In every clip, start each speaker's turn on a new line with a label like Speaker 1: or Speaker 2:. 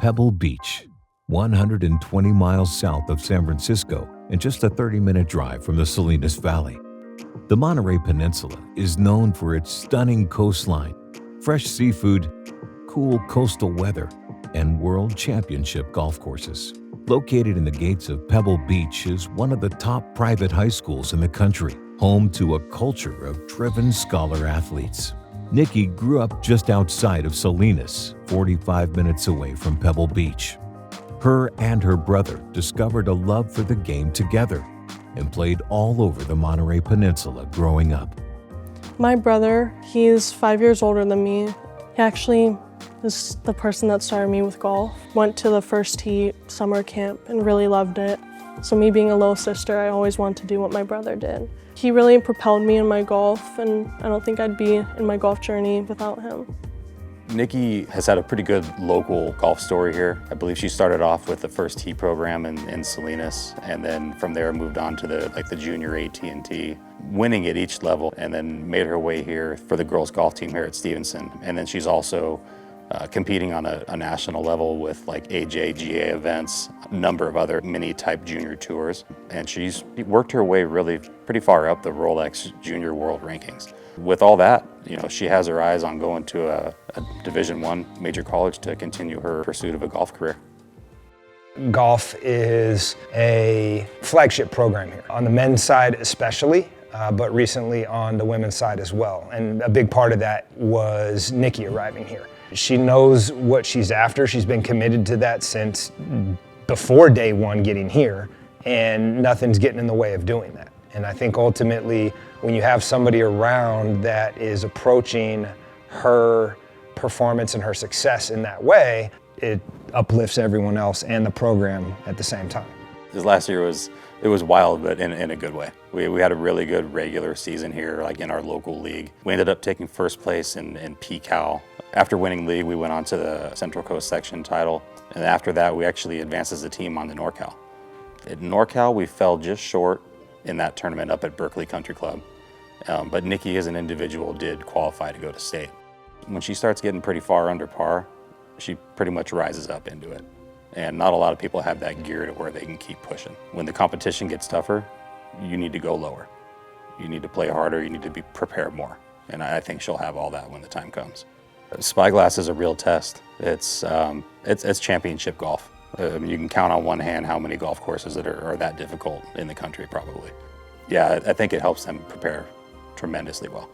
Speaker 1: Pebble Beach, 120 miles south of San Francisco and just a 30-minute drive from the Salinas Valley. The Monterey Peninsula is known for its stunning coastline, fresh seafood, cool coastal weather, and world championship golf courses. Located in the gates of Pebble Beach is one of the top private high schools in the country, home to a culture of driven scholar athletes. Nikki grew up just outside of Salinas, 45 minutes away from Pebble Beach. Her and her brother discovered a love for the game together and played all over the Monterey Peninsula growing up.
Speaker 2: My brother, he's 5 years older than me. He actually is the person that started me with golf. Went to the First Tee summer camp and really loved it. So me being a little sister, I always wanted to do what my brother did. He really propelled me in my golf, and I don't think I'd be in my golf journey without him.
Speaker 3: Nikki has had a pretty good local golf story here. I believe she started off with the First Tee program in Salinas, and then from there moved on to the junior AT&T, winning at each level, and then made her way here for the girls golf team here at Stevenson. And then she's also competing on a national level with like AJGA events, a number of other mini-type junior tours. And she's worked her way really pretty far up the Rolex Junior World Rankings. With all that, she has her eyes on going to a Division I major college to continue her pursuit of a golf career.
Speaker 4: Golf is a flagship program here, on the men's side especially, but recently on the women's side as well. And a big part of that was Nikki arriving here. She knows what she's after. She's been committed to that since before day one getting here, and nothing's getting in the way of doing that. And I think ultimately, when you have somebody around that is approaching her performance and her success in that way, it uplifts everyone else and the program at the same time.
Speaker 3: This last year was wild, but in a good way. We had a really good regular season here, like in our local league. We ended up taking first place in PCAL. After winning league, we went on to the Central Coast section title. And after that, we actually advanced as a team on the NorCal. At NorCal, we fell just short in that tournament up at Berkeley Country Club. But Nikki as an individual did qualify to go to state. When she starts getting pretty far under par, she pretty much rises up into it. And not a lot of people have that gear to where they can keep pushing. When the competition gets tougher, you need to go lower. You need to play harder, you need to be prepared more. And I think she'll have all that when the time comes. Spyglass is a real test. It's championship golf. You can count on one hand how many golf courses that are that difficult in the country, probably. Yeah, I think it helps them prepare tremendously well.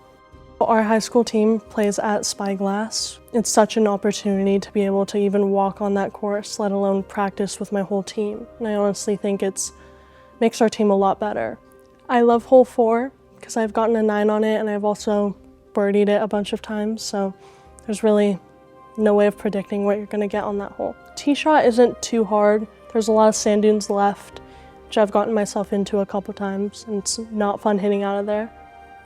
Speaker 2: Our high school team plays at Spyglass. It's such an opportunity to be able to even walk on that course, let alone practice with my whole team. And I honestly think it makes our team a lot better. I love hole 4 because I've gotten a 9 on it, and I've also birdied it a bunch of times, so there's really no way of predicting what you're going to get on that hole. Tee shot isn't too hard. There's a lot of sand dunes left, which I've gotten myself into a couple times, and it's not fun hitting out of there.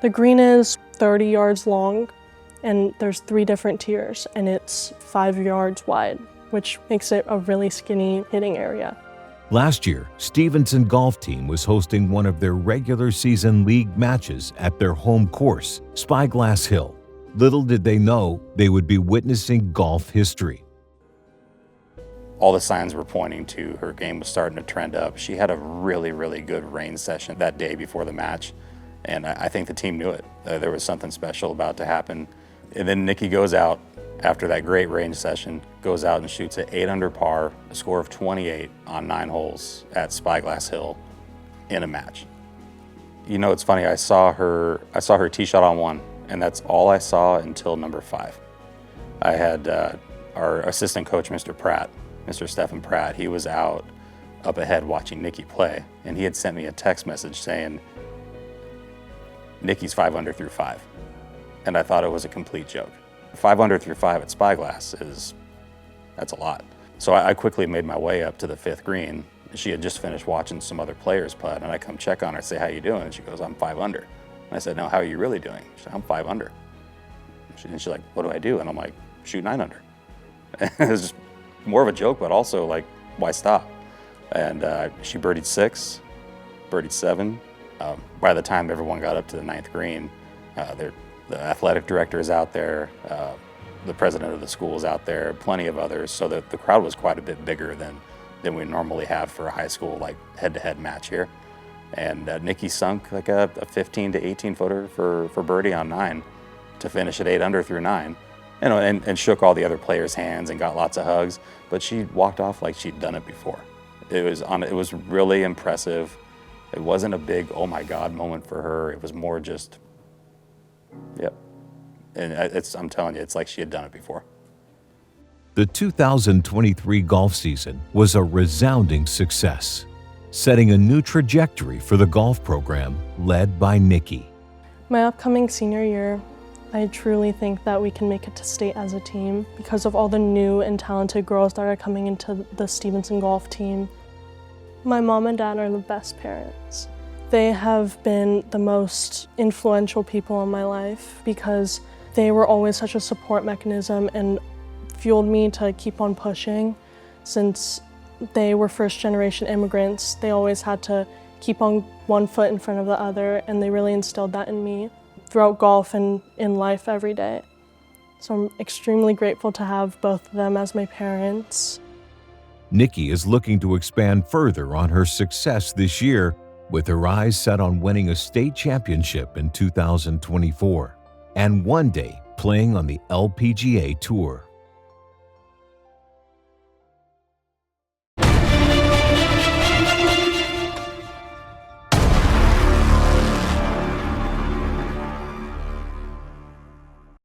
Speaker 2: The green is 30 yards long, and there's 3 different tiers, and it's 5 yards wide, which makes it a really skinny hitting area.
Speaker 1: Last year, Stevenson golf team was hosting one of their regular season league matches at their home course, Spyglass Hill. Little did they know they would be witnessing golf history.
Speaker 3: All the signs were pointing to her game was starting to trend up. She had a really, really good range session that day before the match, and I think the team knew it. There was something special about to happen. And then Nikki goes out after that great range session, goes out and shoots at 8 under par, a score of 28 on 9 holes at Spyglass Hill in a match. It's funny, I saw her tee shot on 1, and that's all I saw until number 5. I had our assistant coach, Mr. Stephen Pratt, he was out up ahead watching Nikki play, and he had sent me a text message saying, Nikki's 5 under through 5. And I thought it was a complete joke. 5 under through 5 at Spyglass that's a lot. So I quickly made my way up to the 5th green. She had just finished watching some other players putt, and I come check on her and say, how you doing? And she goes, I'm 5 under. And I said, no, how are you really doing? She said, I'm 5 under. And she's like, what do I do? And I'm like, shoot 9 under. And it was just more of a joke, but also like, why stop? And she birdied 6, birdied 7. By the time everyone got up to the 9th green, the athletic director is out there. the president of the school was out there, plenty of others, so that the crowd was quite a bit bigger than we normally have for a high school like head-to-head match here. And Nikki sunk like a 15 to 18 footer for birdie on 9 to finish at 8 under through 9. You know, and shook all the other players' hands and got lots of hugs, but she walked off like she'd done it before. It was really impressive. It wasn't a big oh my God moment for her. It was more just, yep. And I'm telling you, it's like she had done it before.
Speaker 1: The 2023 golf season was a resounding success, setting a new trajectory for the golf program led by Nikki.
Speaker 2: My upcoming senior year, I truly think that we can make it to state as a team because of all the new and talented girls that are coming into the Stevenson golf team. My mom and dad are the best parents. They have been the most influential people in my life because they were always such a support mechanism and fueled me to keep on pushing. Since they were first-generation immigrants, they always had to keep on one foot in front of the other, and they really instilled that in me throughout golf and in life every day. So I'm extremely grateful to have both of them as my parents.
Speaker 1: Nikki is looking to expand further on her success this year, with her eyes set on winning a state championship in 2024 and one day playing on the LPGA Tour.